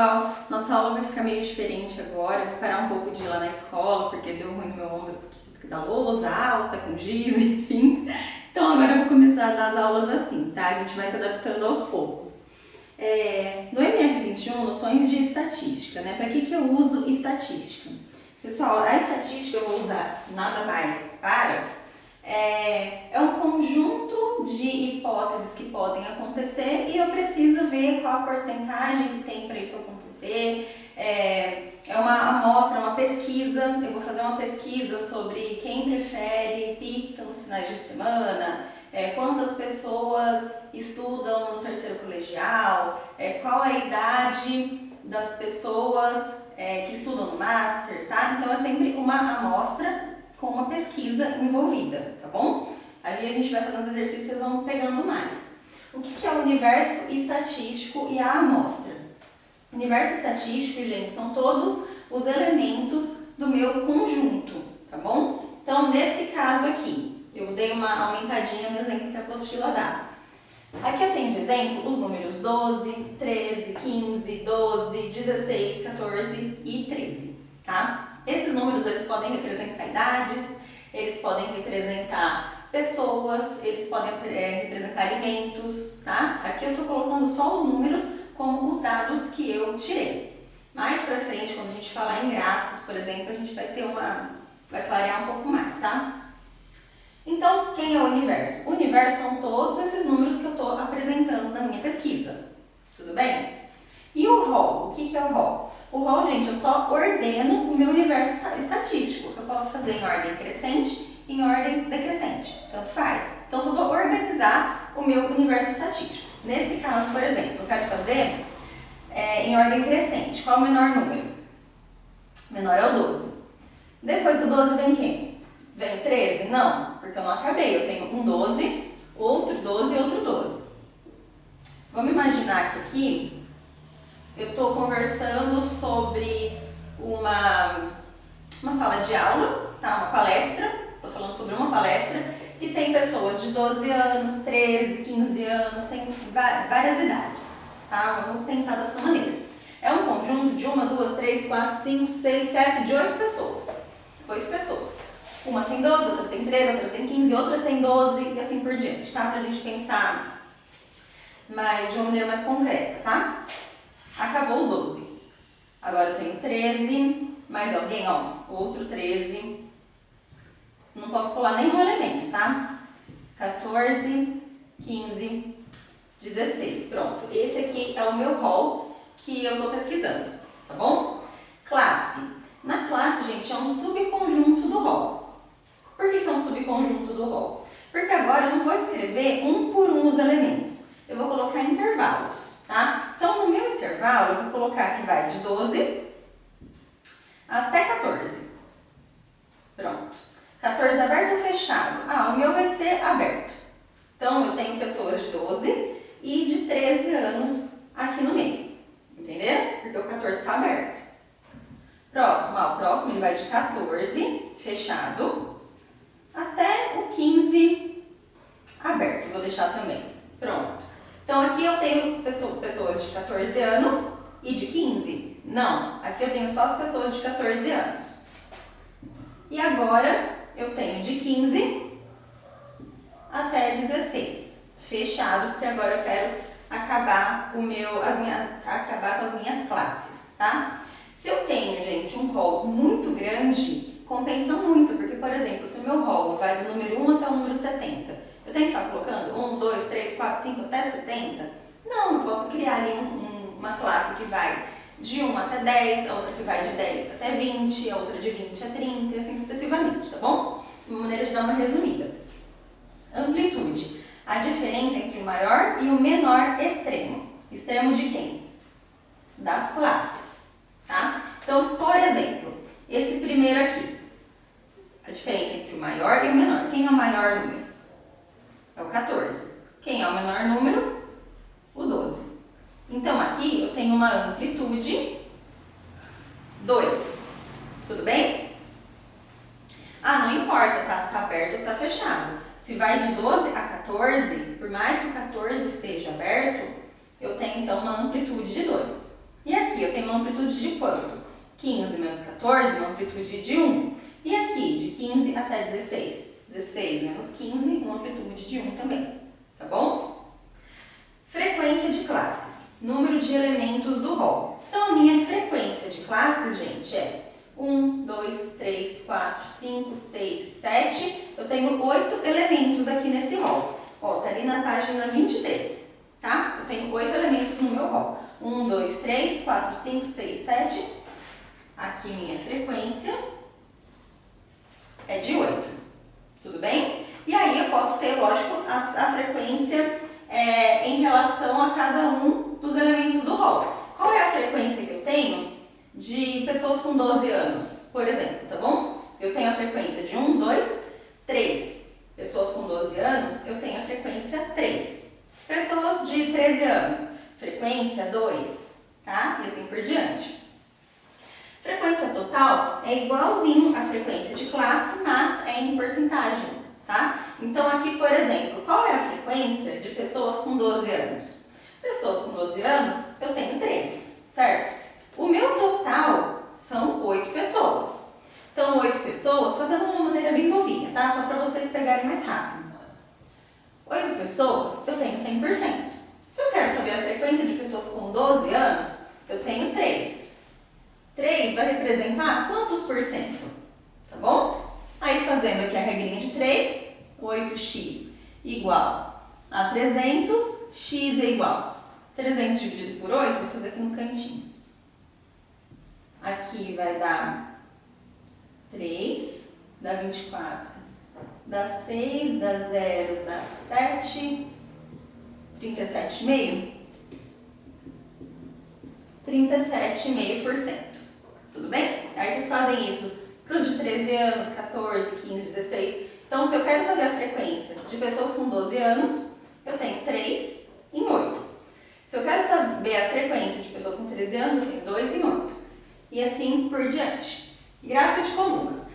pessoal, nossa aula vai ficar meio diferente agora, eu vou parar um pouco de ir lá na escola, porque deu ruim no meu ombro da lousa alta, com giz, enfim. Então agora eu vou começar a dar as aulas assim, tá? A gente vai se adaptando aos poucos. No MF21, noções de estatística, né? Para que eu uso estatística? Pessoal, a estatística eu vou usar nada mais para... É um conjunto de hipóteses que podem acontecer e eu preciso ver qual a porcentagem que tem para isso acontecer. É uma amostra, uma pesquisa. Eu vou fazer uma pesquisa sobre quem prefere pizza nos finais de semana, quantas pessoas estudam no terceiro colegial, qual a idade das pessoas que estudam no master, tá? Então é sempre uma amostra com uma pesquisa envolvida, tá bom? Ali a gente vai fazendo os exercícios e vocês vão pegando mais. O que é o universo estatístico e a amostra? O universo estatístico, gente, são todos os elementos do meu conjunto, tá bom? Então, nesse caso aqui, eu dei uma aumentadinha no exemplo que a apostila dá. Aqui eu tenho de exemplo os números 12, 13, 15, 12, 16, 14 e 13, tá? Esses números, eles podem representar idades, eles podem representar pessoas, eles podem representar alimentos, tá? Aqui eu estou colocando só os números como os dados que eu tirei. Mais pra frente, quando a gente falar em gráficos, por exemplo, a gente vai clarear um pouco mais, tá? Então, quem é o universo? O universo são todos esses números que eu estou apresentando na minha pesquisa, tudo bem? E o rol? O que é o rol? O rol, gente, eu só ordeno o meu universo estatístico. Eu posso fazer em ordem crescente e em ordem decrescente, tanto faz. Então, eu só vou organizar o meu universo estatístico. Nesse caso, por exemplo, eu quero fazer em ordem crescente. Qual é o menor número? O menor é o 12. Depois do 12 vem quem? Vem o 13? Não, porque eu não acabei. Eu tenho um 12, outro 12 e outro 12. Vamos imaginar que aqui eu estou conversando sobre uma sala de aula, tá? Uma palestra. Estou falando sobre uma palestra e tem pessoas de 12 anos, 13, 15 anos, tem várias idades, tá? Vamos pensar dessa maneira. É um conjunto de 1, 2, 3, 4, 5, 6, 7, de 8 pessoas. 8 pessoas. Uma tem 12, outra tem 13, outra tem 15, outra tem 12 e assim por diante, tá? Pra gente pensar de uma maneira mais concreta, tá? Acabou os 12. Agora eu tenho 13, mais alguém, ó, outro 13. Não posso pular nenhum elemento, tá? 14, 15, 16. Pronto, esse aqui é o meu rol que eu tô pesquisando, tá bom? Classe. Na classe, gente, é um subconjunto do rol. Por que é um subconjunto do rol? Porque agora eu não vou escrever um por um os elementos. Eu vou colocar intervalos, tá? Então, no meu intervalo, eu vou colocar que vai de 12 até 14. Pronto. 14 aberto ou fechado? O meu vai ser aberto. Então, eu tenho pessoas de 12 e de 13 anos aqui no meio. Entenderam? Porque o 14 está aberto. Próximo, o próximo ele vai de 14, fechado, até o 15 aberto. Vou deixar também. Pronto. Então, aqui eu tenho pessoas de 14 anos e de 15? Não, aqui eu tenho só as pessoas de 14 anos. E agora, eu tenho de 15 até 16. Fechado, porque agora eu quero acabar com as minhas classes, tá? Se eu tenho, gente, um rol muito grande, compensa muito, porque, por exemplo, se o meu rol vai do número 1 até o número 70, eu tenho que ficar colocando 1, 2, 3, 4, 5 até 70? Não, eu posso criar ali uma classe que vai de 1 até 10, a outra que vai de 10 até 20, a outra de 20 a 30 e assim sucessivamente, tá bom? Uma maneira de dar uma resumida. Amplitude. A diferença entre o maior e o menor extremo. Extremo de quem? Das classes, tá? Então, por exemplo, esse primeiro aqui. A diferença entre o maior e o menor. Quem é o maior número? É o 14. Quem é o menor número? O 12. Então, aqui eu tenho uma amplitude 2. Tudo bem? Não importa, tá? Se está aberto ou se está fechado. Se vai de 12 a 14, por mais que o 14 esteja aberto, eu tenho então uma amplitude de 2. E aqui eu tenho uma amplitude de quanto? 15 menos 14, uma amplitude de 1. E aqui, de 15 até 16. 16 menos 15, uma amplitude de 1 também. Tá bom? Frequência de classes. Número de elementos do rol. Então, a minha frequência de classes, gente, é 1, 2, 3, 4, 5, 6, 7. Eu tenho 8 elementos aqui nesse rol. Ó, tá ali na página 23, tá? Eu tenho 8 elementos no meu rol. 1, 2, 3, 4, 5, 6, 7. Aqui minha frequência é de 8. Tudo bem? E aí eu posso ter, lógico, a frequência em relação a cada um dos elementos do rol. Qual é a frequência que eu tenho de pessoas com 12 anos, por exemplo, tá bom? Eu tenho a frequência de 1, 2, 3. Pessoas com 12 anos, eu tenho a frequência 3. Pessoas de 13 anos, frequência 2, tá? E assim por diante. Frequência total é igualzinho à frequência de classe, mas é em porcentagem, tá? Então aqui, por exemplo, qual é a frequência de pessoas com 12 anos? Pessoas com 12 anos, eu tenho 3, certo? O meu total são 8 pessoas. Então, 8 pessoas, fazendo de uma maneira bem bobinha, tá? Só para vocês pegarem mais rápido. 8 pessoas, eu tenho 100%. Se eu quero saber a frequência de pessoas com 12 anos, eu tenho 3. 3 vai representar quantos por cento? Tá bom? Aí, fazendo aqui a regrinha de 3, 8x igual a 300, x é igual. 300 dividido por 8, vou fazer aqui no cantinho. Aqui vai dar 3, dá 24, dá 6, dá 0, dá 7, 37,5%. 37,5%. Tudo bem? Aí vocês fazem isso para os de 13 anos, 14, 15, 16. Então, se eu quero saber a frequência de pessoas com 12 anos, eu tenho 3 em 8. Se eu quero saber a frequência de pessoas com 13 anos, eu tenho 2 em 8. E assim por diante. Gráfico de colunas.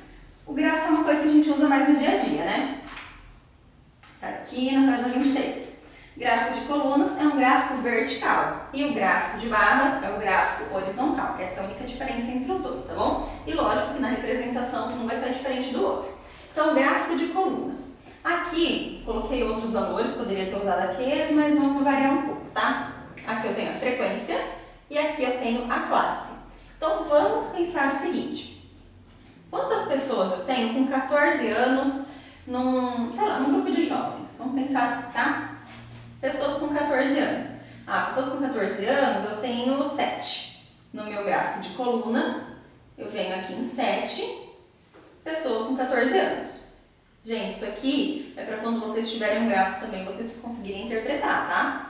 O gráfico é uma coisa que a gente usa mais no dia a dia, né? Tá aqui na página 23. Gráfico de colunas é um gráfico vertical e o gráfico de barras é o gráfico horizontal. Essa é a única diferença entre os dois, tá bom? E lógico que na representação um vai ser diferente do outro. Então, gráfico de colunas. Aqui, coloquei outros valores, poderia ter usado aqueles, mas vamos variar um pouco, tá? Aqui eu tenho a frequência e aqui eu tenho a classe. Então, vamos pensar o seguinte. Quantas pessoas eu tenho com 14 anos num grupo de jovens? Vamos pensar assim, tá? Pessoas com 14 anos. Pessoas com 14 anos eu tenho 7. No meu gráfico de colunas, eu venho aqui em 7 pessoas com 14 anos. Gente, isso aqui é para quando vocês tiverem um gráfico também, vocês conseguirem interpretar, tá?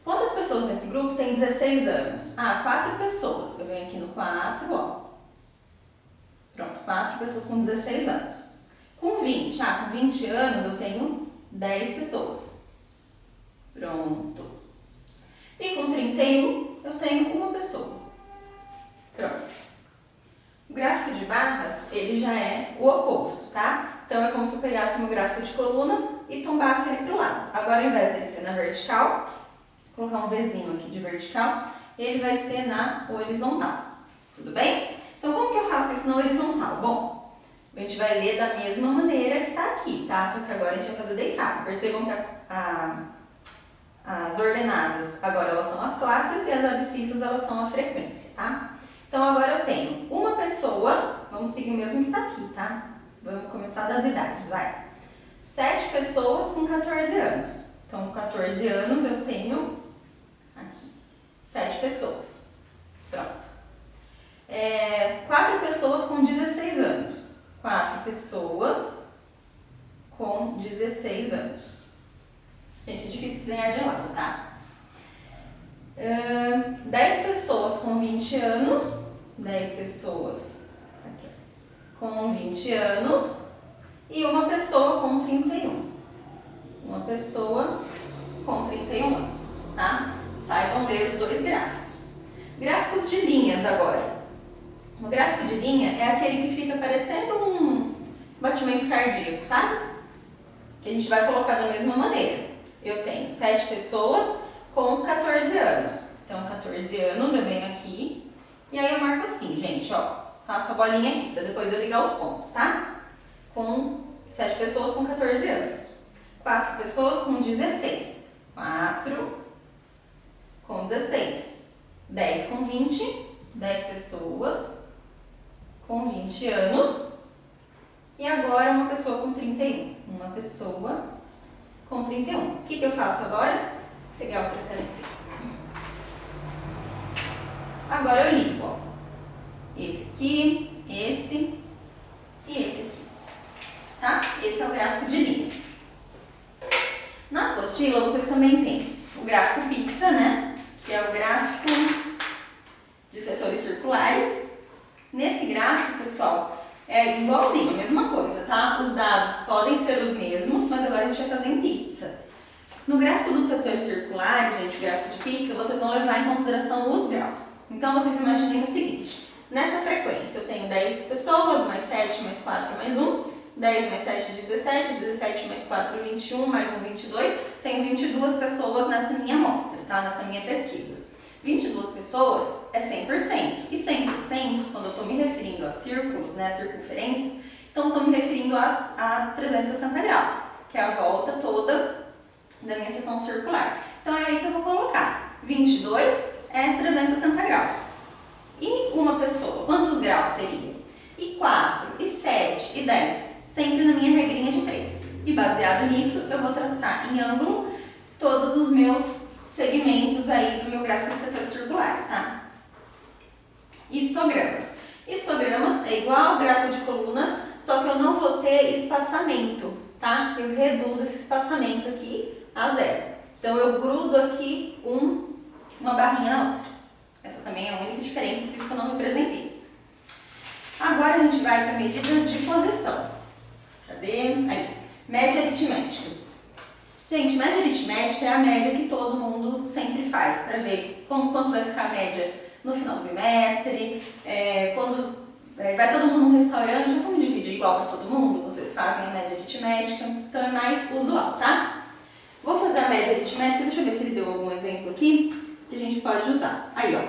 Quantas pessoas nesse grupo têm 16 anos? 4 pessoas. Eu venho aqui no 4, ó. Pronto, 4 pessoas com 16 anos. Com 20, com 20 anos eu tenho 10 pessoas. Pronto. E com 31 eu tenho uma pessoa. Pronto. O gráfico de barras, ele já é o oposto, tá? Então é como se eu pegasse o meu gráfico de colunas e tombasse ele para o lado. Agora, ao invés dele ser na vertical, vou colocar um Vzinho aqui de vertical, ele vai ser na horizontal. Tudo bem? Então, como que eu faço isso na horizontal? Bom, a gente vai ler da mesma maneira que está aqui, tá? Só que agora a gente vai fazer deitado. Percebam que as ordenadas agora elas são as classes e as abscissas elas são a frequência, tá? Então, agora eu tenho uma pessoa, vamos seguir o mesmo que está aqui, tá? Vamos começar das idades, vai. 7 pessoas com 14 anos. Então, com 14 anos eu tenho aqui 7 pessoas. Pronto. 4 pessoas com 16 anos. 4 pessoas com 16 anos. Gente, é difícil desenhar de lado, tá? 10 pessoas com 20 anos. 10 pessoas aqui, com 20 anos. E uma pessoa com 31. Uma pessoa com 31 anos, tá? Saibam ler os dois gráficos. Gráficos de linhas agora. O gráfico de linha é aquele que fica parecendo um batimento cardíaco, sabe? Que a gente vai colocar da mesma maneira. Eu tenho 7 pessoas com 14 anos. Então, 14 anos, eu venho aqui e aí eu marco assim, gente, ó. Faço a bolinha aqui, para depois eu ligar os pontos, tá? Com 7 pessoas com 14 anos. 4 pessoas com 16. 4 com 16. 10 com 20. 10 pessoas com 20 anos. E agora uma pessoa com 31. Uma pessoa com 31. O que eu faço agora? Vou pegar outra caneta. Agora eu limpo, ó. Esse aqui, esse e esse aqui. Tá? Esse é o gráfico de linhas. Na apostila vocês também têm o gráfico pizza, né? Que é o gráfico de setores circulares. Nesse gráfico, pessoal, é igualzinho, a mesma coisa, tá? Os dados podem ser os mesmos, mas agora a gente vai fazer em pizza. No gráfico dos setores circulares, gente, o gráfico de pizza, vocês vão levar em consideração os graus. Então, vocês imaginem o seguinte. Nessa frequência, eu tenho 10 pessoas, mais 7, mais 4, mais 1. 10 mais 7, 17. 17 mais 4, 21. Mais 1, 22. Tenho 22 pessoas nessa minha amostra, tá? Nessa minha pesquisa. 22 pessoas é 100%. E 100%, quando eu estou me referindo a círculos, né, a circunferências, então estou me referindo a 360 graus, que é a volta toda da minha seção circular. Então é aí que eu vou colocar. 22 é 360 graus. E uma pessoa, quantos graus seria? E 4, e 7, e 10, sempre na minha regrinha de 3. E baseado nisso, eu vou traçar em ângulo todos os meus segmentos aí do meu gráfico de setores circulares, tá? Histogramas. Histogramas é igual ao gráfico de colunas, só que eu não vou ter espaçamento, tá? Eu reduzo esse espaçamento aqui a 0. Então, eu grudo aqui uma barrinha na outra. Essa também é a única diferença, por isso que eu não representei. Agora a gente vai para medidas de posição. Cadê? Aí. Média aritmética. Gente, média aritmética é a média que todo mundo sempre faz para ver quanto vai ficar a média no final do bimestre, quando vai todo mundo num restaurante, vamos dividir igual para todo mundo, vocês fazem a média aritmética, então é mais usual, tá? Vou fazer a média aritmética, deixa eu ver se ele deu algum exemplo aqui que a gente pode usar. Aí, ó.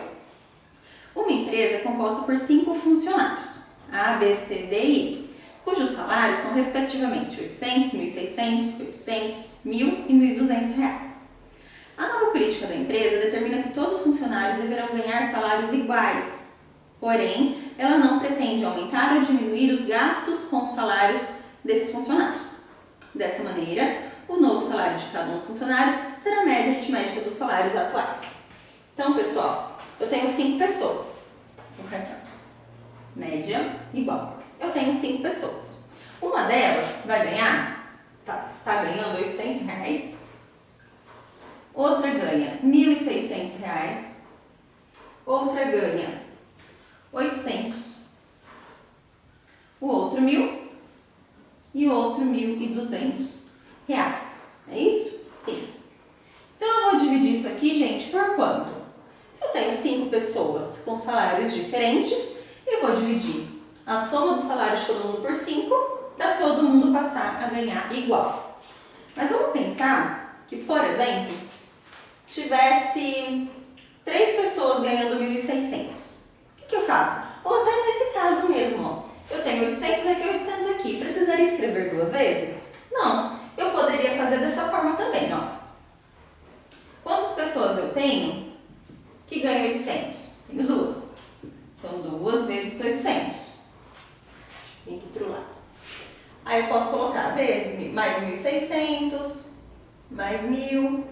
Uma empresa é composta por 5 funcionários, A, B, C, D e E, cujos salários são respectivamente 800, 1.600, 800, 1.000 e 1.200 reais. A nova política da empresa determina que todos os funcionários deverão ganhar salários iguais, porém, ela não pretende aumentar ou diminuir os gastos com os salários desses funcionários. Dessa maneira, o novo salário de cada um dos funcionários será a média aritmética dos salários atuais. Então, pessoal, eu tenho 5 pessoas. Vou colocar aqui, ó. Média igual. Eu tenho 5 pessoas. Uma delas vai ganhar, está ganhando 800 reais. Outra ganha 1.600 reais. Outra ganha 800. O outro 1.000 e o outro 1.200 reais. É isso? Sim. Então, eu vou dividir isso aqui, gente, por quanto? Se eu tenho 5 pessoas com salários diferentes, eu vou dividir a soma dos salários de todo mundo por 5 para todo mundo passar a ganhar igual. Mas vamos pensar que, por exemplo, tivesse 3 pessoas ganhando 1.600. O que eu faço? Ou até nesse caso mesmo, ó. Eu tenho 800 aqui e 800 aqui. Precisaria escrever 2 vezes? Não. Eu poderia fazer dessa forma também, ó. Quantas pessoas eu tenho que ganham 800? Tenho 2. Então, 2 vezes 800. Vem aqui pro lado. Aí eu posso colocar vezes mais 1.600, mais 1.000,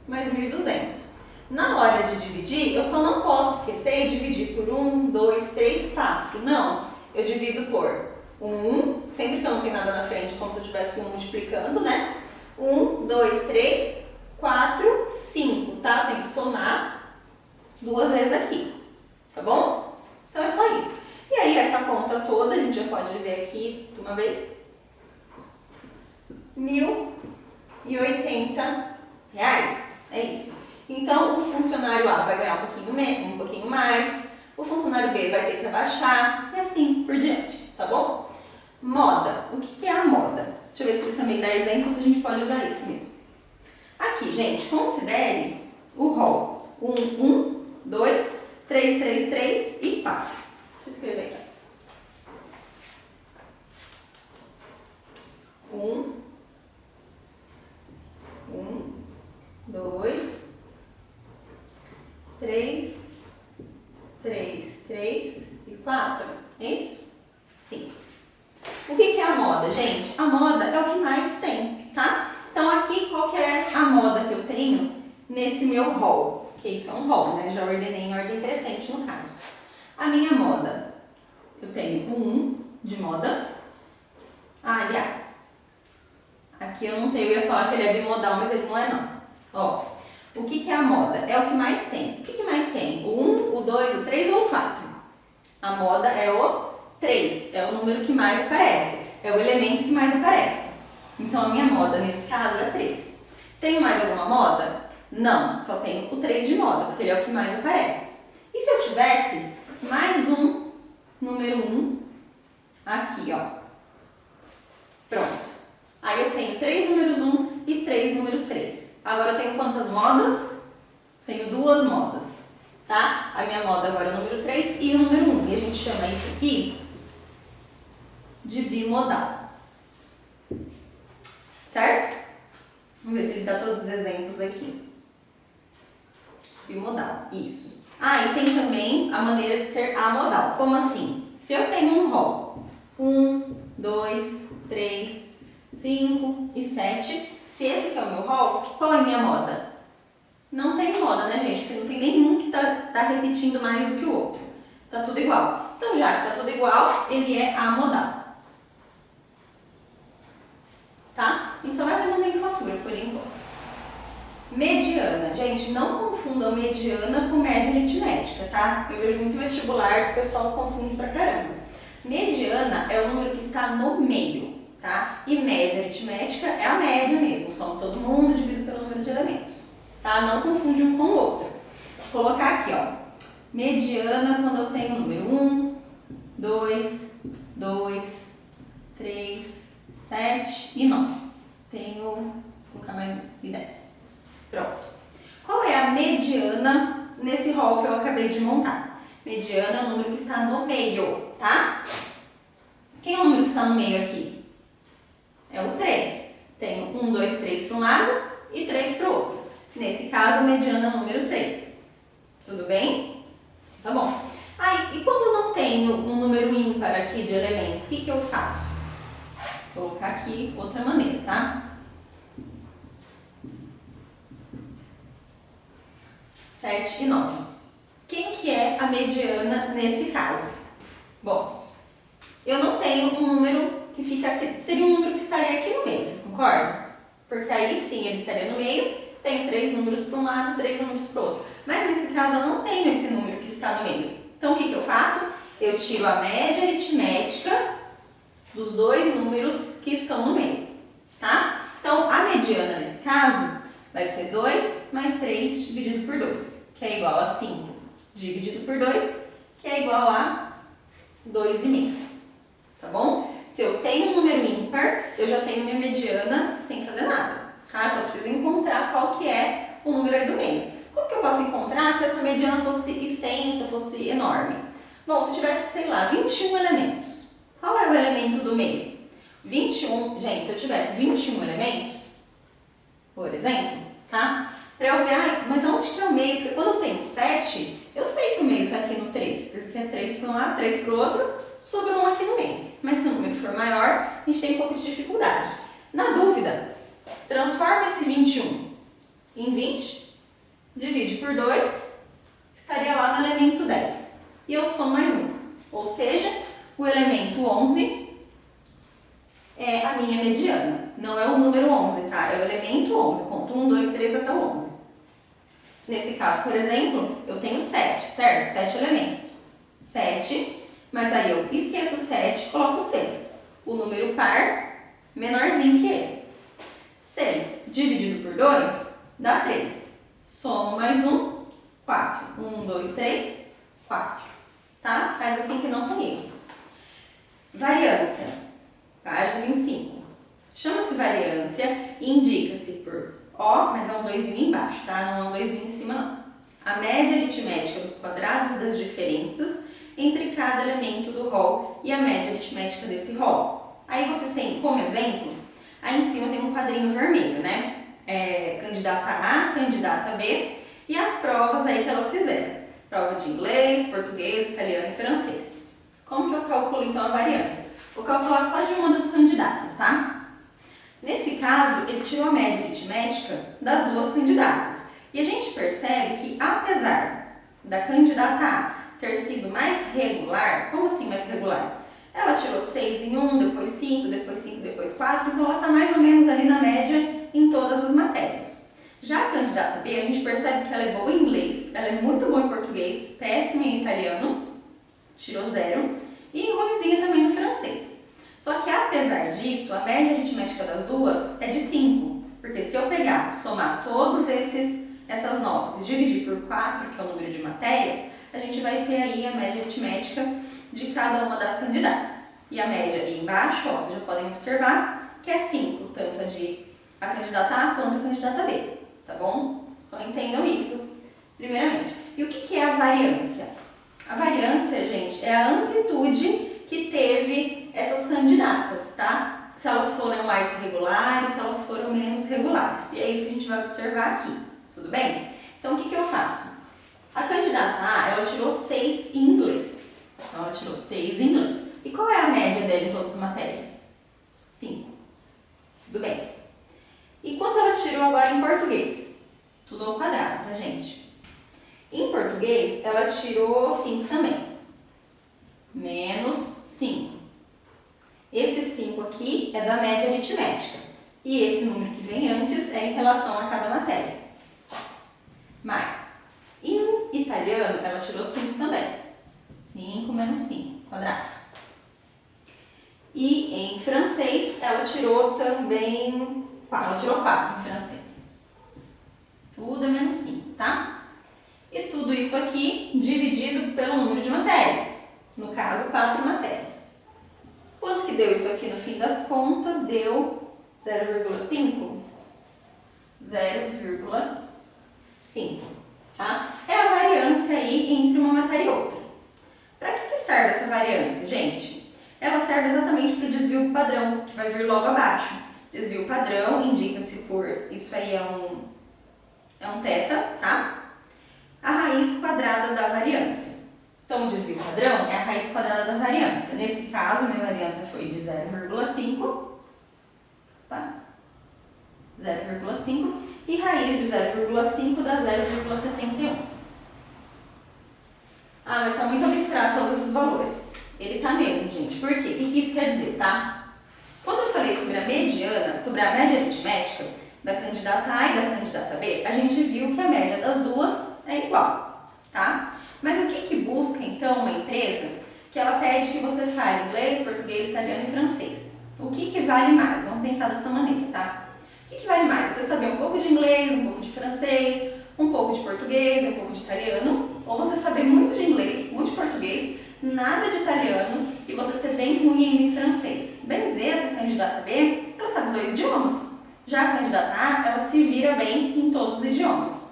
mais 1.200. Na hora de dividir, eu só não posso esquecer de dividir por 1, 2, 3, 4. Não, eu divido por 1, sempre que eu não tenho nada na frente, como se eu tivesse 1 multiplicando, né? 1, 2, 3, 4, 5, tá? Tem que somar 2 vezes aqui, tá bom? Então é só isso. E aí, essa conta toda, a gente já pode ver aqui de uma vez. R$1.080. É isso. Então, o funcionário A vai ganhar um pouquinho mais, o funcionário B vai ter que abaixar, e assim por diante, tá bom? Moda. O que é a moda? Deixa eu ver se ele também dá exemplos, a gente pode usar esse mesmo. Aqui, gente, considere o rol. 1, 2, 3, 3, 3 e 4. Deixa eu escrever aqui. 1, 2, 3, 3, 3 e 4. É isso? Sim. O que é a moda, gente? A moda é o que mais tem, tá? Então aqui, qual que é a moda que eu tenho nesse meu hall? Que isso é um hall, né? Já ordenei em ordem crescente no caso. A minha moda, eu tenho o 1 de moda. Ah, aliás, aqui eu não tenho, eu ia falar que ele é bimodal, mas ele não é não. Ó, o que é a moda? É o que mais tem. O que mais tem? O 1, o 2, o 3 ou o 4? A moda é o 3, é o número que mais aparece, é o elemento que mais aparece. Então a minha moda nesse caso é 3. Tenho mais alguma moda? Não, só tenho o 3 de moda, porque ele é o que mais aparece. E se eu tivesse mais um número 1 aqui, ó. Pronto. Aí eu tenho 3 números 1 e 3 números 3. Agora eu tenho quantas modas? Tenho 2 modas, tá? A minha moda agora é o número 3 e o número 1. E a gente chama isso aqui de bimodal. Certo? Vamos ver se ele dá todos os exemplos aqui. Bimodal, isso. Ah, e tem também a maneira de ser amodal. Como assim? Se eu tenho um rol, 1, 2, 3, 5 e 7. Se esse aqui é o meu rol, qual é a minha moda? Não tem moda, né, gente? Porque não tem nenhum que tá repetindo mais do que o outro. Tá tudo igual. Então, já que tá tudo igual, ele é amodal. Tá? A gente só vai ver nomenclatura por enquanto. Mediana. Gente, não confundam mediana com média aritmética, tá? Eu vejo muito vestibular que o pessoal confunde pra caramba. Mediana é o número que está no meio, tá? E média aritmética é a média mesmo, soma todo mundo dividido pelo número de elementos, tá? Não confunde um com o outro. Vou colocar aqui, ó. Mediana quando eu tenho o número 1, 2, 3, 7 e 9. Vou colocar mais um e 10. Pronto. Qual é a mediana nesse rol que eu acabei de montar? Mediana é o número que está no meio, tá? Quem é o número que está no meio aqui? É o 3. Tenho 1, 2, 3 para um lado e 3 para o outro. Nesse caso, a mediana é o número 3. Tudo bem? Tá bom. Aí, e quando não tenho um número ímpar aqui de elementos, o que eu faço? Vou colocar aqui outra maneira, tá? 7 e 9. Quem que é a mediana nesse caso? Bom, eu não tenho um número que fica aqui, seria um número que estaria aqui no meio, vocês concordam? Porque aí sim ele estaria no meio, tenho 3 números para um lado, 3 números para o outro. Mas nesse caso eu não tenho esse número que está no meio. Então o que eu faço? Eu tiro a média aritmética dos 2 números que estão no meio, tá? Então a mediana nesse caso vai ser 2 mais 3 dividido por 2, que é igual a 5 dividido por 2, que é igual a 2,5, tá bom? Se eu tenho um número ímpar, eu já tenho minha mediana sem fazer nada, tá? Só preciso encontrar qual que é o número aí do meio. Como que eu posso encontrar se essa mediana fosse extensa, fosse enorme? Bom, se tivesse, sei lá, 21 elementos, qual é o elemento do meio? 21, gente, se eu tivesse 21 elementos, por exemplo, tá? Para eu ver, mas aonde que é o meio? Porque quando eu tenho 7, eu sei que o meio está aqui no 3, porque é 3 para um lado, 3 para o outro, sobra um aqui no meio. Mas se o número for maior, a gente tem um pouco de dificuldade. Na dúvida, transforma esse 21 em 20, divide por 2, estaria lá no elemento 10. E eu somo mais um. Ou seja, o elemento 11 é a minha mediana. Não é o número 11, tá? É o elemento 11. Eu conto 1, 2, 3 até o 11. Nesse caso, por exemplo, eu tenho 7, certo? 7 elementos. 7, mas aí eu esqueço o 7 e coloco 6. O número par menorzinho que ele. 6 dividido por 2 dá 3. Somo mais 1, 4. 1, 2, 3, 4. Tá? Faz assim que não tem erro. Variância. Página 25. Chama-se variância e indica-se por O, mas é um 2 embaixo, tá? Não é um 2 em cima, não. a média aritmética dos quadrados das diferenças entre cada elemento do rol e a média aritmética desse rol. Aí vocês têm como exemplo, aí em cima tem um quadrinho vermelho, né? Candidata A, candidata B e as provas aí que elas fizeram. Prova de inglês, português, italiano e francês. Como que eu calculo então a variância? Vou calcular só de uma das candidatas, tá? Nesse caso, ele tirou a média aritmética das duas candidatas. E a gente percebe que, apesar da candidata A ter sido mais regular, como assim mais regular? Ela tirou 6 em um, depois 5, depois 5, depois 4, então ela está mais ou menos ali na média em todas as matérias. Já a candidata B, a gente percebe que ela é boa em inglês, ela é muito boa em português, péssima em italiano, tirou 0, e ruimzinha também no francês. Só que apesar disso, a média aritmética das duas é de 5, porque se eu pegar, somar todas essas notas e dividir por 4, que é o número de matérias, a gente vai ter aí a média aritmética de cada uma das candidatas. E a média aí embaixo, ó, vocês já podem observar que é 5, tanto a candidata A quanto a candidata B, tá bom? Só entendam isso, primeiramente. E o que é a variância? A variância, gente, é a amplitude que teve essas candidatas, tá? Se elas foram mais regulares, se elas foram menos regulares. E é isso que a gente vai observar aqui, tudo bem? Então, o que eu faço? A candidata A, ela tirou 6 em inglês. Então, ela tirou 6 em inglês. E qual é a média dela em todas as matérias? 5. Tudo bem. E quanto ela tirou agora em português? Tudo ao quadrado, tá, gente? Em português, ela tirou 5 também. Menos 5. Esse 5 aqui é da média aritmética. E esse número que vem antes é em relação a cada matéria. Mais. Em italiano, ela tirou 5 também. 5 menos 5, quadrado. E em francês, ela tirou também 4. Ela tirou 4 em francês. Tudo é menos 5, tá? E tudo isso aqui dividido pelo número de matérias. No caso, 4 matérias. Quanto que deu isso aqui no fim das contas? Deu 0,5? 0,5, tá? É a variância aí entre uma matéria e outra. Para que serve essa variância, gente? Ela serve exatamente para o desvio padrão, que vai vir logo abaixo. Desvio padrão indica-se por, isso aí é um θ, tá? A raiz quadrada da variância. Então, o desvio padrão é a raiz quadrada da variância. Nesse caso, minha variância foi de 0,5, tá? 0,5 e raiz de 0,5 dá 0,71. Ah, mas está muito abstrato todos esses valores. Ele tá mesmo, gente. Por quê? O que isso quer dizer, tá? Quando eu falei sobre a mediana, sobre a média aritmética da candidata A e da candidata B, a gente viu que a média das duas é igual, tá? Mas o que busca, então, uma empresa que ela pede que você fale inglês, português, italiano e francês? O que vale mais? Vamos pensar dessa maneira, tá? O que vale mais? Você saber um pouco de inglês, um pouco de francês, um pouco de português, um pouco de italiano, ou você saber muito de inglês, muito de português, nada de italiano e você ser bem ruim ainda em francês? Bem dizer, essa candidata B, ela sabe 2 idiomas. Já a candidata A, ela se vira bem em todos os idiomas.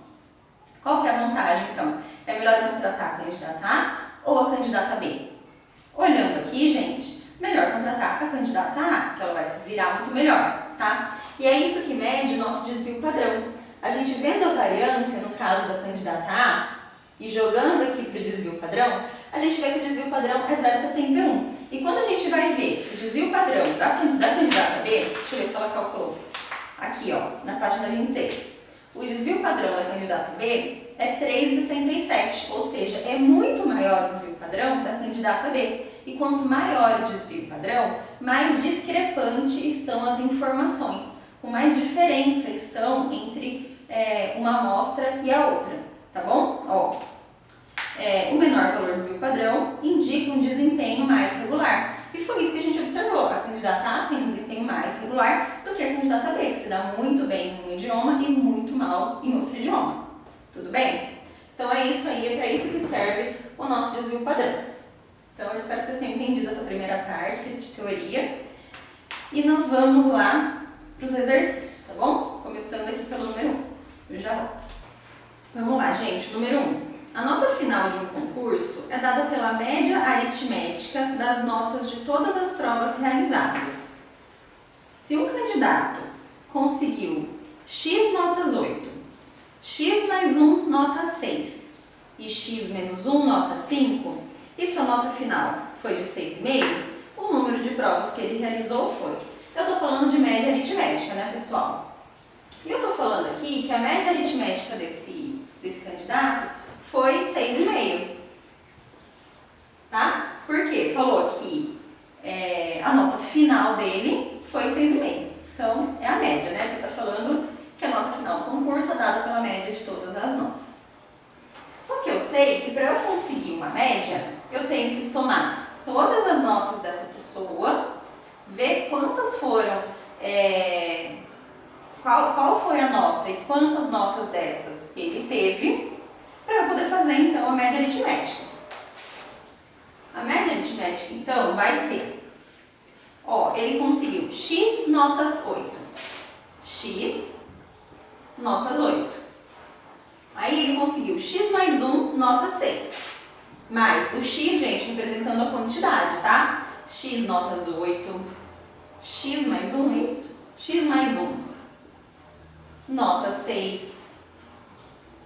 Qual que é a vantagem, então? É melhor contratar a candidata A ou a candidata B? Olhando aqui, gente, melhor contratar a candidata A, que ela vai se virar muito melhor, tá? E é isso que mede o nosso desvio padrão. A gente vendo a variância, no caso da candidata A, e jogando aqui para o desvio padrão, a gente vê que o desvio padrão é 0,71. E quando a gente vai ver o desvio padrão da candidata B, deixa eu ver se ela calculou. Aqui, ó, na página 26. O desvio padrão da candidata B é 3,67, ou seja, é muito maior o desvio padrão da candidata B. E quanto maior o desvio padrão, mais discrepante estão as informações, com mais diferença estão entre uma amostra e a outra, tá bom? Ó, o menor valor do desvio padrão indica um desempenho mais regular. E foi isso que a gente observou. A candidata A tem um desempenho mais regular do que a candidata B, que se dá muito bem em um idioma e muito mal em outro idioma. Tudo bem? Então é isso aí, é para isso que serve o nosso desvio padrão. Então eu espero que você tenha entendido essa primeira parte, que é de teoria. E nós vamos lá para os exercícios, tá bom? Começando aqui pelo número 1. Eu já volto. Vamos lá, gente. Número 1. dada pela média aritmética das notas de todas as provas realizadas. Se um candidato conseguiu x notas 8, x mais 1 nota 6 e x menos 1 nota 5, e sua nota final foi de 6,5, o número de provas que ele realizou foi. Eu estou falando de média aritmética, né, pessoal? E eu estou falando aqui que a média aritmética desse candidato foi 6,5. Tá? Por quê? Falou que a nota final dele foi 6,5. Então, é a média, né? Porque está falando que a nota final do concurso é dada pela média de todas as notas. Só que eu sei que para eu conseguir uma média, eu tenho que somar todas as notas dessa pessoa, ver quantas foram, qual foi a nota e quantas notas dessas ele teve, para eu poder fazer, então, a média aritmética. A média aritmética, então, vai ser, ele conseguiu x notas 8, x notas 8. Aí ele conseguiu x mais 1 nota 6, mais o x, gente, representando a quantidade, tá? X notas 8, x mais 1, é isso? X mais 1, nota 6,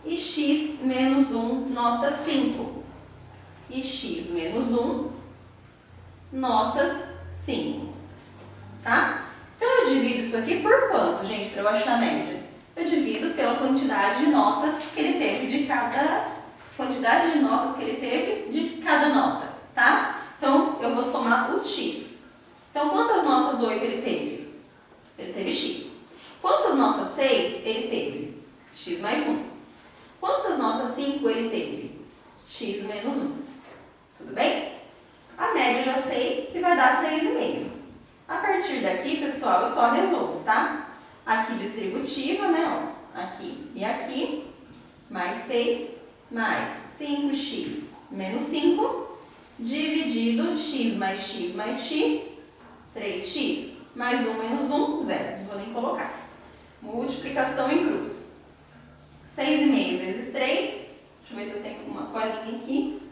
e x menos 1, nota 5. E x menos 1, notas 5. Tá? Então, eu divido isso aqui por quanto, gente, para eu achar a média? Eu divido pela quantidade de notas que ele teve de cada... Quantidade de notas que ele teve de cada nota, tá? Então, eu vou somar os x. Então, quantas notas 8 ele teve? Ele teve x. Quantas notas 6 ele teve? X mais 1. Quantas notas 5 ele teve? X menos 1. Tudo bem? A média eu já sei que vai dar 6,5. A partir daqui, pessoal, eu só resolvo, tá? Aqui distributiva, né? Ó, aqui e aqui, mais 6, mais 5x menos 5, dividido x mais x mais x, 3x, mais 1 menos 1, 0. Não vou nem colocar. Multiplicação em cruz. 6,5 vezes 3, deixa eu ver se eu tenho uma colinha aqui.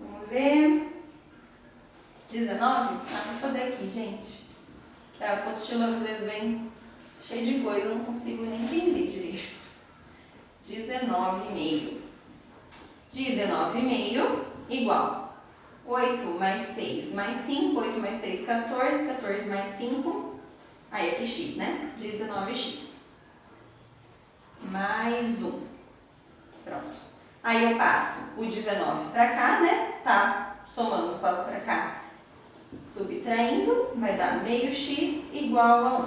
Vamos ver. 19? Vou fazer aqui, gente. A apostila às vezes vem cheia de coisa, eu não consigo nem entender direito. 19,5. 19,5 igual 8 mais 6 mais 5, 8 mais 6, 14, 14 mais 5, aí aqui x, né? 19x. Mais 1. Pronto. Aí eu passo o 19 para cá, né? Tá somando, passa para cá. Subtraindo, vai dar meio x igual a 1.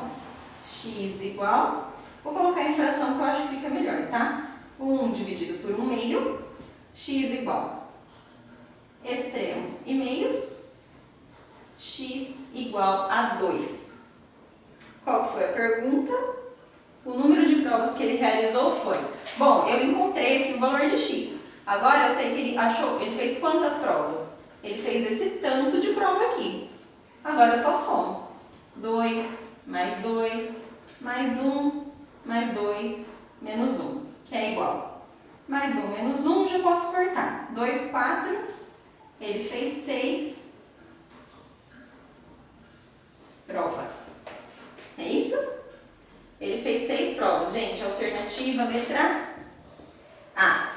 X igual, vou colocar em fração que eu acho que fica melhor, tá? 1 dividido por 1 meio, x igual. Extremos e meios, x igual a 2. Qual foi a pergunta? O número de provas que ele realizou foi... Bom, eu encontrei aqui o valor de x. Agora eu sei que ele fez quantas provas? Ele fez esse tanto de prova aqui. Agora eu só somo. 2, mais 2, mais 1, mais 2, menos 1, que é igual. Mais 1, menos 1, já posso cortar. 2, 4, ele fez 6 provas. É isso? Ele fez 6 provas. Gente, alternativa, letra A.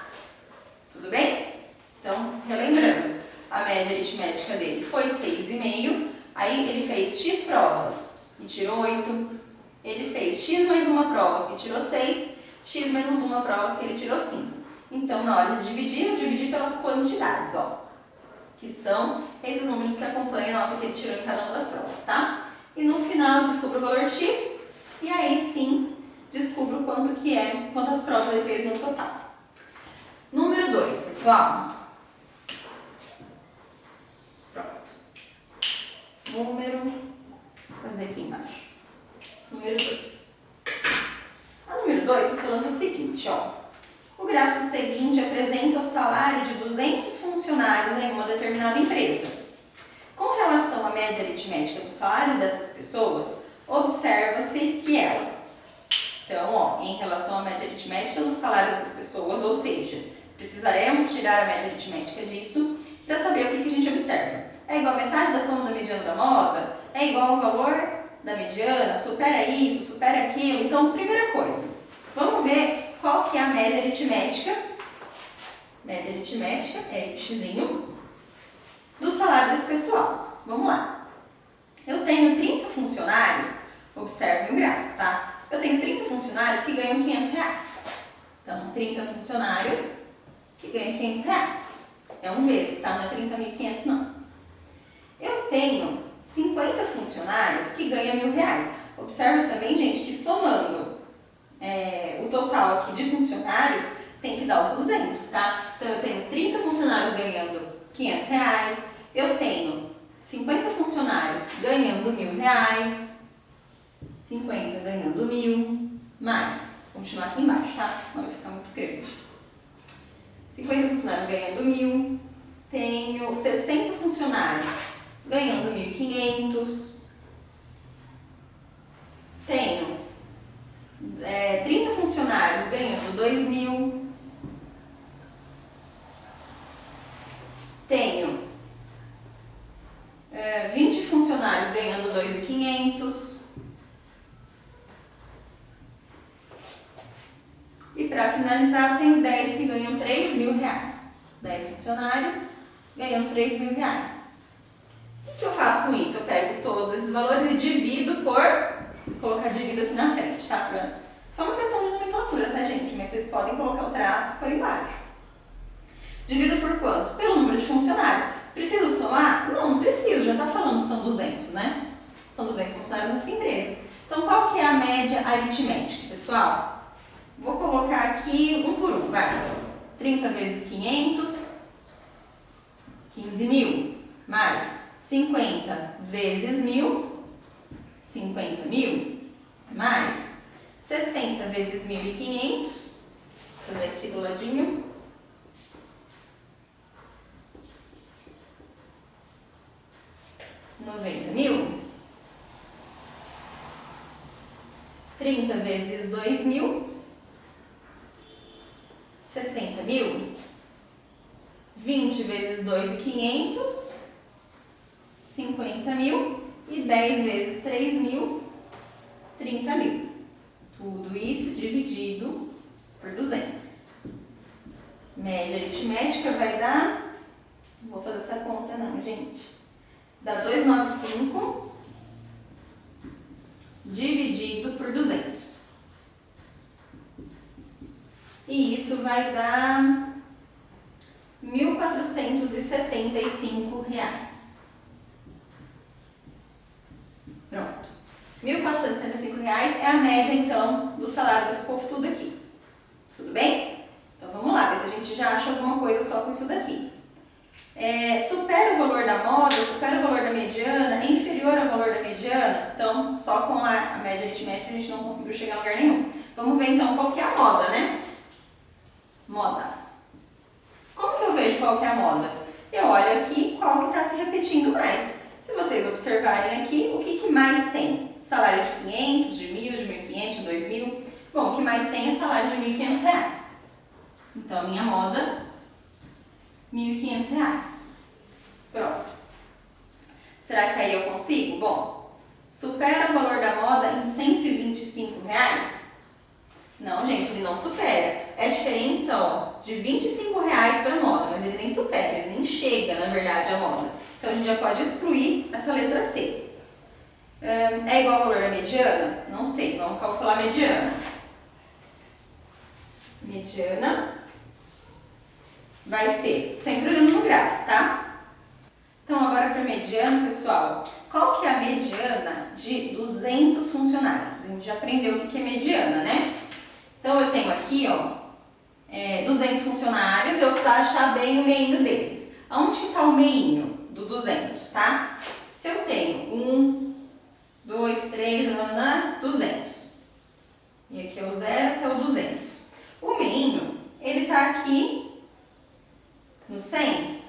Tudo bem? Então, relembrando, a média aritmética dele foi 6,5. Aí ele fez x provas e tirou 8. Ele fez x mais 1 provas que tirou 6. X menos 1 provas que ele tirou 5. Então, na hora de dividir, eu dividi pelas quantidades, ó. Que são esses números que acompanham a nota que ele tirou em cada uma das provas, tá? E no final, descubro o valor de x. E aí sim, descubro quantas provas ele fez no total. Número 2, pessoal. Pronto. Vou fazer aqui embaixo. Número 2. A número 2 está falando o seguinte, ó. O gráfico seguinte apresenta o salário de 200 funcionários em uma determinada empresa. Com relação à média aritmética dos salários dessas pessoas, observa-se que ela... Então, ó, em relação à média aritmética dos salários dessas pessoas, ou seja, precisaremos tirar a média aritmética disso para saber o que a gente observa. É igual a metade da soma da mediana da moda? É igual ao valor da mediana? Supera isso? Supera aquilo? Então, primeira coisa, vamos ver qual que é a média aritmética. Média aritmética é esse xzinho do salário desse pessoal. Vamos lá. Eu tenho 30 funcionários, observe o gráfico, tá? Eu tenho 30 funcionários que ganham R$500. Então, 30 funcionários que ganham R$500. É um vezes, tá? Não é 30.500, não. Eu tenho 50 funcionários que ganham R$1.000. Observe também, gente, que somando o total aqui de funcionários, tem que dar os 200, tá? Então, eu tenho 30 funcionários ganhando R$500. Eu tenho 50 funcionários ganhando R$1.000. 50 ganhando 1.000, mais, vou continuar aqui embaixo, tá? Senão vai ficar muito grande. 50 funcionários ganhando 1.000, tenho 60 funcionários ganhando 1.500, tenho 30 funcionários ganhando 2.000, tenho 20 funcionários ganhando 2.500, e para finalizar, eu tenho 10 que ganham R$3.000. 10 funcionários ganhando R$3.000. O que eu faço com isso? Eu pego todos esses valores e divido por... Vou colocar divido aqui na frente, tá? Só uma questão de nomenclatura, tá, gente? Mas vocês podem colocar o traço por embaixo. Divido por quanto? Pelo número de funcionários. Preciso somar? Não, não preciso. Já está falando que são 200, né? São 200 funcionários nessa empresa. Então, qual que é a média aritmética, pessoal? Vou colocar aqui um por um, vai. 30 vezes 500, 15.000, mais 50 vezes 1.000, 50.000, mais 60 vezes 1.500, vou fazer aqui do ladinho, 90.000, 30 vezes 2.000, 60.000, 20 vezes 2.500, 50.000 e 10 vezes 3.000, 30.000. Tudo isso dividido por 200. Média aritmética vai dar, não vou fazer essa conta não, gente, dá 295 dividido por 200. E isso vai dar R$1.475. Pronto. R$1.475 é a média, então, do salário desse povo tudo aqui. Tudo bem? Então, vamos lá, ver se a gente já acha alguma coisa só com isso daqui. Supera o valor da moda, supera o valor da mediana, é inferior ao valor da mediana? Então, só com a média aritmética a gente não conseguiu chegar a lugar nenhum. Vamos ver, então, qual que é a moda, né? Moda. Como que eu vejo qual que é a moda? Eu olho aqui qual que está se repetindo mais. Se vocês observarem aqui, o que mais tem? Salário de 500, de 1.000, de 1.500, de 2.000. Bom, o que mais tem é salário de R$1.500. Então, a minha moda, R$1.500. Pronto. Será que aí eu consigo? Bom, supera o valor da moda em R$125? Não, gente, ele não supera. É a diferença, ó, de R$25 para a moda, mas ele nem supera, ele nem chega, na verdade, à moda. Então, a gente já pode excluir essa letra C. É igual ao valor da mediana? Não sei, vamos calcular a mediana. Mediana vai ser, sempre olhando no gráfico, tá? Então, agora para a mediana, pessoal, qual que é a mediana de 200 funcionários? A gente já aprendeu o que é mediana, né? Então, eu tenho aqui, ó, 200 funcionários, eu preciso achar bem o meinho deles. Onde que está o meinho do 200, tá? Se eu tenho 1, 2, 3, 200. E aqui é o 0 até o 200. O meinho, ele está aqui no 100?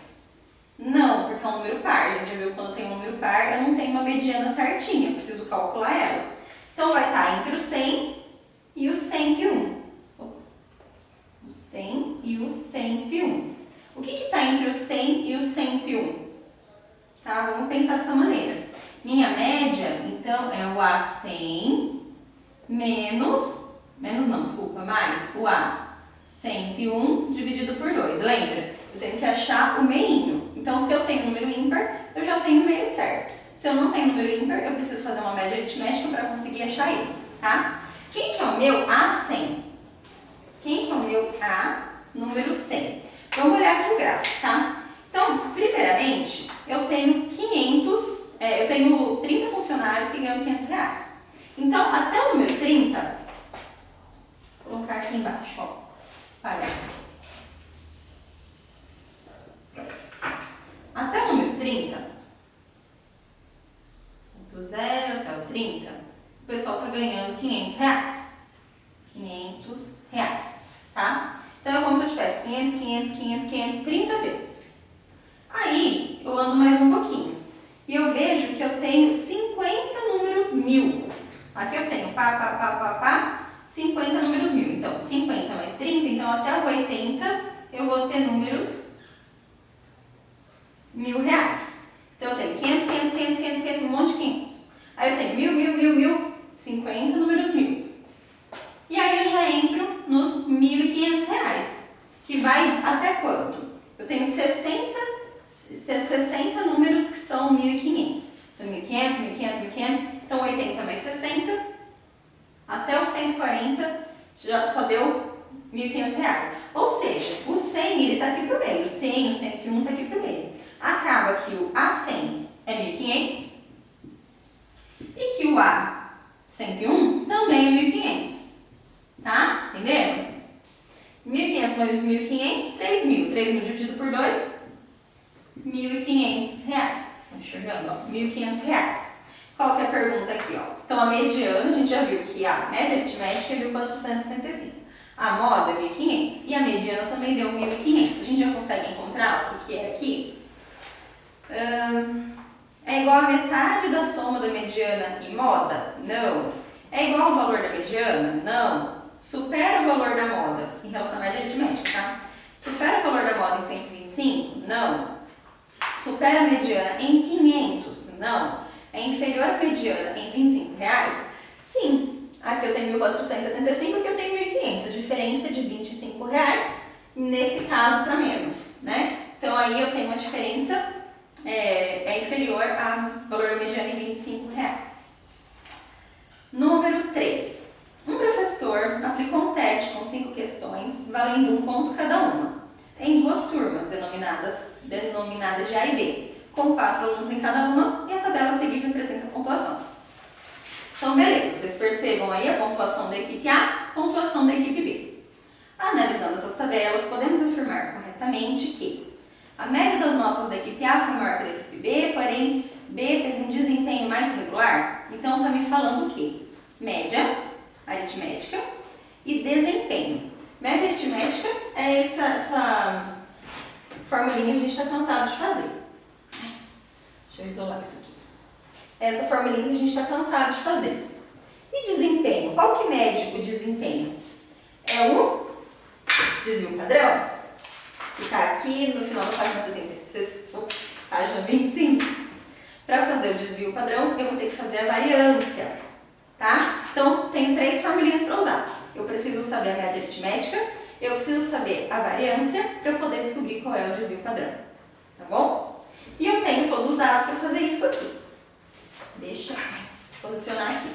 Não, porque é um número par. A gente já viu quando tem um número par, eu não tenho uma mediana certinha, eu preciso calcular ela. Então, vai estar entre o 100 e o 101. O 100 e o 101. número 100 e o 101. Tá? Vamos pensar dessa maneira. Minha média, então, é o A100 mais o A101 dividido por 2. Lembra? Eu tenho que achar o meinho. Então, se eu tenho número ímpar, eu já tenho o meio certo. Se eu não tenho número ímpar, eu preciso fazer uma média aritmética para conseguir achar ele, tá? Quem que é o meu A100? Quem que é o meu A número 100? Vamos olhar aqui o gráfico, tá? Então, primeiramente, eu tenho 30 funcionários que ganham R$500. Então, até o número 30, vou colocar aqui embaixo, ó. Olha isso aqui. Até o número 30, do 0 até o 30, o pessoal está ganhando R$500. R$500, tá? Então, é como se eu tivesse 500, 30 vezes. Aí, eu ando mais um pouquinho. E eu vejo que eu tenho 50 números 1000. Aqui eu tenho 50 números 1000. Então, 50 mais 30, então até o 80 eu vou ter números R$1.000. Então, eu tenho 500, um monte de 500. Aí eu tenho 1000, 50 números 1000. E aí eu já entro nos R$1.500, que vai até quanto? Eu tenho 60 números que são 1.500. Então, 1.500. Então, 80 mais 60, até os 140, já só deu R$1.500. Ou seja, o 100 ele está aqui para o meio, o 100, o 101 está aqui para o meio. Acaba que o A100 é 1.500 e que o A101 também é 1.500. Tá? Entenderam? 1.500 mais 1.500, 3.000. 3.000 dividido por 2, R$1.500. Estão enxergando? R$1.500. Qual que é a pergunta aqui? Ó? Então, a mediana, a gente já viu que a média aritmética é 1.475. A moda é 1.500. E a mediana também deu 1.500. A gente já consegue encontrar o que é aqui? É igual a metade da soma da mediana e moda? Não. É igual ao valor da mediana? Não. Supera o valor da moda em relação à média aritmética, tá? Supera o valor da moda em 125? Não. Supera a mediana em 500? Não. É inferior à mediana em R$25? Sim. Aqui eu tenho 1.475, aqui eu tenho 1.500. A diferença é de R$25, nesse caso para menos, né? Então aí eu tenho uma diferença inferior ao valor da mediana em R$25. Número 3. Um professor aplicou um teste com 5 questões, valendo 1 ponto cada uma, em 2 turmas, denominadas de A e B, com 4 alunos em cada uma, e a tabela a seguir representa a pontuação. Então, beleza, vocês percebam aí a pontuação da equipe A, pontuação da equipe B. Analisando essas tabelas, podemos afirmar corretamente que a média das notas da equipe A foi maior que a da equipe B, porém B teve um desempenho mais regular. Então, está me falando o quê? Média aritmética e desempenho. Média aritmética é essa formulinha que a gente está cansado de fazer. Deixa eu isolar isso aqui. É essa formulinha que a gente está cansado de fazer. E desempenho? Qual que mede o desempenho? É o desvio padrão, que está aqui no final da página 76, página 25. Para fazer o desvio padrão, eu vou ter que fazer a variância, tá? Então, tenho 3 formulinhas para usar. Eu preciso saber a média aritmética, eu preciso saber a variância para eu poder descobrir qual é o desvio padrão, tá bom? E eu tenho todos os dados para fazer isso aqui. Deixa eu posicionar aqui.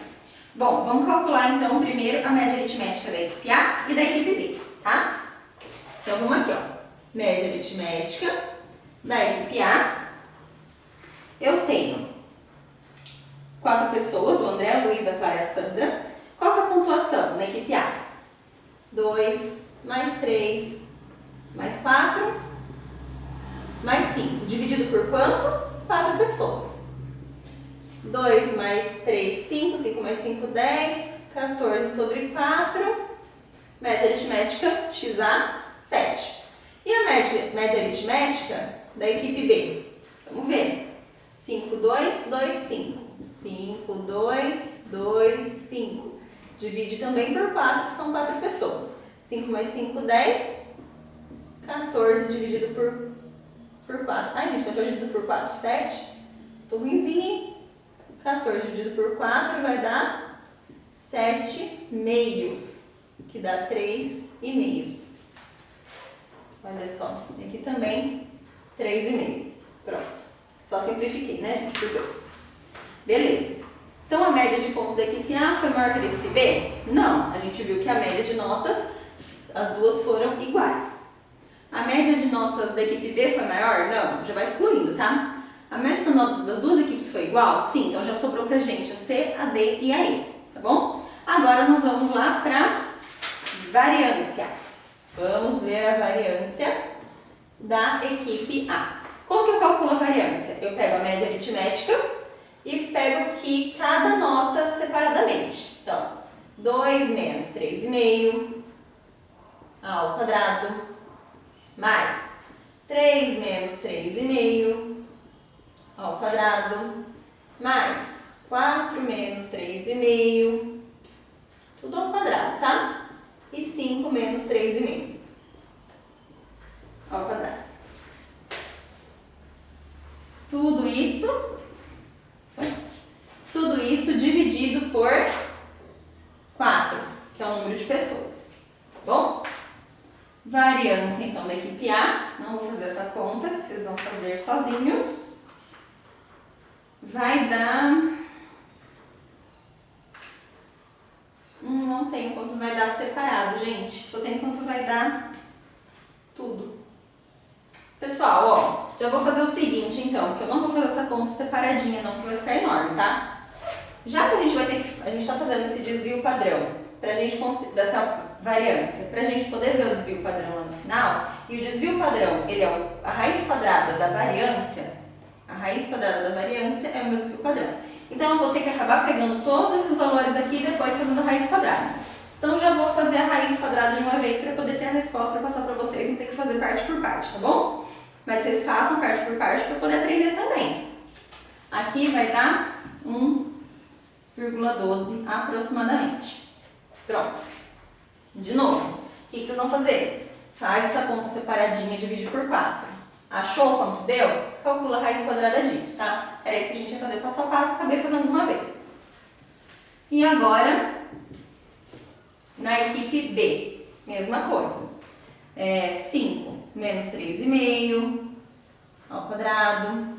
Bom, vamos calcular então primeiro a média aritmética da equipe A e da equipe B, tá? Então, vamos aqui, ó. Média aritmética da equipe A. Eu tenho 4 pessoas, o André, a Luísa, a Clara e a Sandra. Qual que é a pontuação na equipe A? 2, mais 3, mais 4, mais 5. Dividido por quanto? 4 pessoas. 2 mais 3, 5. 5 mais 5, 10. 14 sobre 4. Média aritmética, XA, 7. E a média aritmética da equipe B? Vamos ver. 5, 2, 2, 5. 5, 2, 2, 5. Divide também por 4, que são 4 pessoas. 5 mais 5, 10. 14 dividido por por 4. Ai, gente, 14 dividido por 4, 7. Tô ruimzinha, hein? 14 dividido por 4 vai dar 7 meios, que dá 3,5. Olha só, e aqui também 3,5. Pronto. Só simplifiquei, né, gente, por 2. Beleza. Então, a média de pontos da equipe A foi maior que a da equipe B? Não. A gente viu que a média de notas, as duas foram iguais. A média de notas da equipe B foi maior? Não. Já vai excluindo, tá? A média das duas equipes foi igual? Sim. Então, já sobrou pra gente a C, a D e a E, tá bom? Agora, nós vamos lá pra variância. Vamos ver a variância da equipe A. Como que eu calculo a variância? Eu pego a média aritmética e pego aqui cada nota separadamente. Então, 2 menos 3,5 ao quadrado, mais 3 menos 3,5 ao quadrado, mais 4 menos 3,5, tudo ao quadrado, tá? E 5 menos 3,5 ao quadrado. Tudo isso dividido por 4, que é o número de pessoas, tá bom? Variância, então, da equipe A, não vou fazer essa conta, que vocês vão fazer sozinhos. Vai dar... não tem quanto vai dar separado, gente. Só tem quanto vai dar tudo. Pessoal, ó, já vou fazer o seguinte, então, que eu não vou fazer essa conta separadinha, não, que vai ficar enorme, tá? Já que a gente tá fazendo esse desvio padrão, dessa variância, pra gente poder ver o desvio padrão lá no final, e o desvio padrão, ele é a raiz quadrada da variância, é o meu desvio padrão. Então, eu vou ter que acabar pegando todos esses valores aqui e depois fazendo a raiz quadrada. Então, já vou fazer a raiz quadrada de uma vez para poder ter a resposta para passar para vocês, não ter que fazer parte por parte, tá bom? Mas vocês façam parte por parte para poder aprender também. Aqui vai dar 1,12 aproximadamente. Pronto. De novo, o que vocês vão fazer? Faz essa conta separadinha, divide por 4. Achou quanto deu? Calcula a raiz quadrada disso, tá? Era isso que a gente ia fazer passo a passo, acabei fazendo de uma vez. E agora, na equipe B, mesma coisa. 5 menos 3,5 ao quadrado.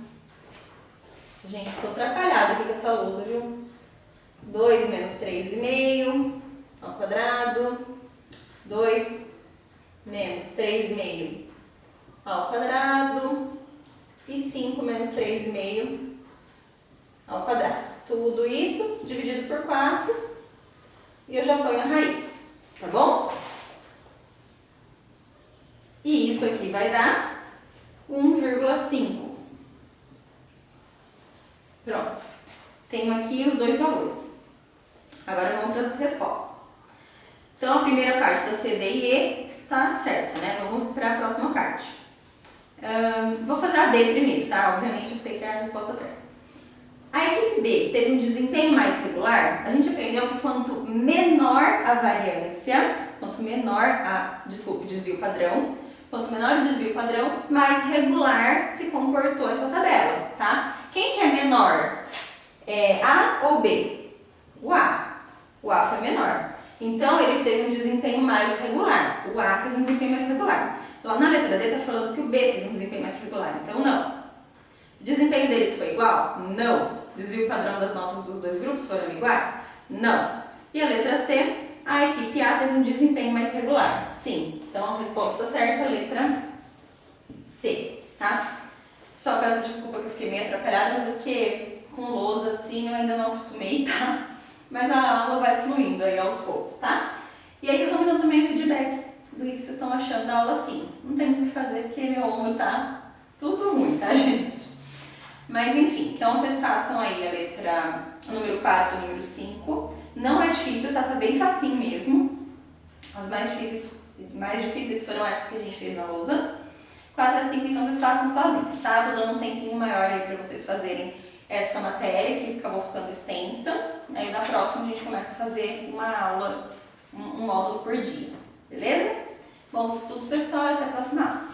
Gente, estou atrapalhada aqui com essa lousa, viu? 2 menos 3,5 ao quadrado. 2 menos 3,5 ao quadrado. E 5 menos 3,5 ao quadrado. Tudo isso dividido por 4. E eu já ponho a raiz, tá bom? E isso aqui vai dar 1,5. Pronto. Tenho aqui os dois valores. Agora vamos para as respostas. Então, a primeira parte da C, D e E tá certa, né? Vamos para a próxima parte. Vou fazer a D primeiro, tá? Obviamente, eu sei que é a resposta certa. A equipe B teve um desempenho mais regular. A gente aprendeu que quanto menor a variância, o desvio padrão, quanto menor o desvio padrão, mais regular se comportou essa tabela, tá? Quem que é menor? A ou B? O A. O A foi menor. Então, ele teve um desempenho mais regular. O A teve um desempenho mais regular. Lá na letra D está falando que o B teve um desempenho mais regular. Então, não. O desempenho deles foi igual? Não. O desvio padrão das notas dos dois grupos foram iguais? Não. E a letra C, a equipe A teve um desempenho mais regular? Sim. Então, a resposta certa é a letra C, tá? Só peço desculpa que eu fiquei meio atrapalhada, mas é porque com lousa assim eu ainda não acostumei, tá? Mas a aula vai fluindo aí aos poucos, tá? E aí vocês vão me dando também o feedback do que vocês estão achando da aula assim. Não tem muito o que fazer porque meu ombro tá tudo ruim, tá, gente? Mas enfim, então vocês façam aí a letra número 4 e número 5. Não é difícil, tá? Tá bem facinho mesmo. As mais difíceis foram essas que a gente fez na lousa. 4 a 5, então vocês façam sozinhos, tá? Tô dando um tempinho maior aí pra vocês fazerem essa matéria, que acabou ficando extensa. Aí na próxima a gente começa a fazer uma aula, um módulo por dia, beleza? Bons estudos, pessoal, e até a próxima aula.